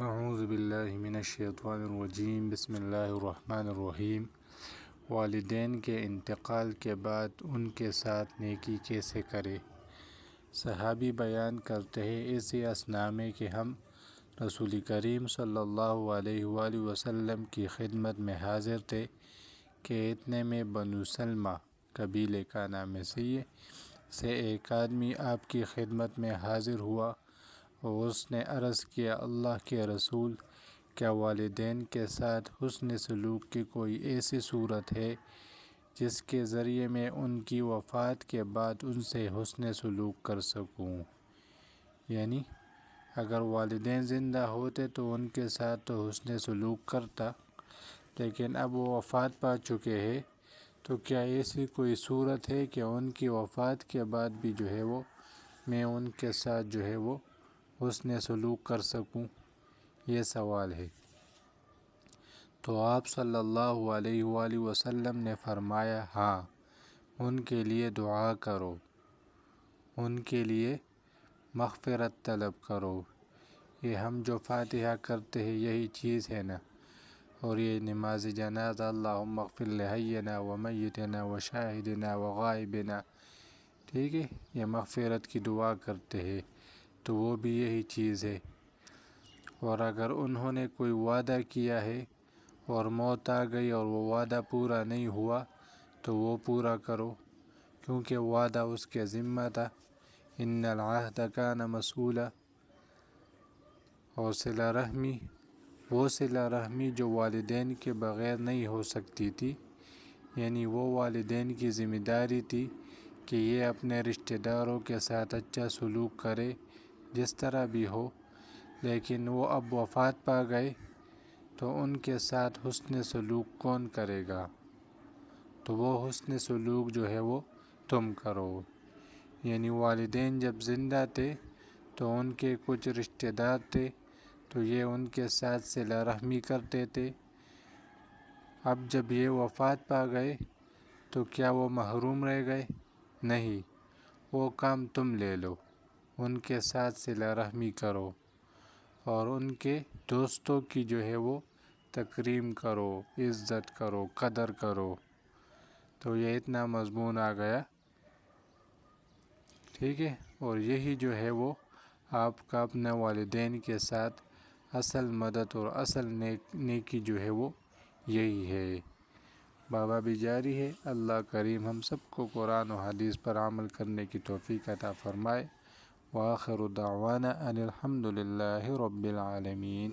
اعوذ باللہ من الشیطان الرجیم بسم اللہ الرحمن الرحیم۔ والدین کے انتقال کے بعد ان کے ساتھ نیکی کیسے کرے؟ صحابی بیان کرتے ہیں اسی اثناء میں کہ ہم رسول کریم صلی اللہ علیہ وآلہ وسلم کی خدمت میں حاضر تھے کہ اتنے میں بنو سلمہ قبیلے کا نام سے ایک آدمی آپ کی خدمت میں حاضر ہوا اور اس نے عرض کیا، اللہ کے رسول، کیا والدین کے ساتھ حسن سلوک کی کوئی ایسی صورت ہے جس کے ذریعے میں ان کی وفات کے بعد ان سے حسن سلوک کر سکوں؟ یعنی اگر والدین زندہ ہوتے تو ان کے ساتھ تو حسن سلوک کرتا، لیکن اب وہ وفات پا چکے ہیں، تو کیا ایسی کوئی صورت ہے کہ ان کی وفات کے بعد بھی میں ان کے ساتھ وہ حسن سلوک کر سکوں؟ یہ سوال ہے۔ تو آپ صلی اللہ علیہ وآلہ وسلم نے فرمایا، ہاں، ان کے لیے دعا کرو، ان کے لیے مغفرت طلب کرو۔ یہ ہم جو فاتحہ کرتے ہیں یہی چیز ہے نا، اور یہ نماز جنازہ اللہم اغفر لحینا ومیتنا وشاہدنا وغائبنا، ٹھیک ہے، یہ مغفرت کی دعا کرتے ہیں، تو وہ بھی یہی چیز ہے۔ اور اگر انہوں نے کوئی وعدہ کیا ہے اور موت آ گئی اور وہ وعدہ پورا نہیں ہوا تو وہ پورا کرو، کیونکہ وعدہ اس کے ذمہ تھا، ان العہد کان مسئولا۔ اور صلہ رحمی، وہ صلہ رحمی جو والدین کے بغیر نہیں ہو سکتی تھی، یعنی وہ والدین کی ذمہ داری تھی کہ یہ اپنے رشتہ داروں کے ساتھ اچھا سلوک کرے جس طرح بھی ہو، لیکن وہ اب وفات پا گئے تو ان کے ساتھ حسن سلوک کون کرے گا؟ تو وہ حسن سلوک وہ تم کرو۔ یعنی والدین جب زندہ تھے تو ان کے کچھ رشتہ دار تھے تو یہ ان کے ساتھ صلہ رحمی کرتے تھے۔ اب جب یہ وفات پا گئے تو کیا وہ محروم رہ گئے؟ نہیں، وہ کام تم لے لو، ان کے ساتھ صلہ رحمی کرو اور ان کے دوستوں کی وہ تکریم کرو، عزت کرو، قدر کرو۔ تو یہ اتنا مضمون آ گیا، ٹھیک ہے۔ اور یہی وہ آپ کا اپنے والدین کے ساتھ اصل مدد اور اصل نیکی وہ یہی ہے۔ بابا بھی جاری ہے۔ اللہ کریم ہم سب کو قرآن و حدیث پر عمل کرنے کی توفیق عطا فرمائے۔ وآخر دعوانا ان الحمد للہ رب العالمین۔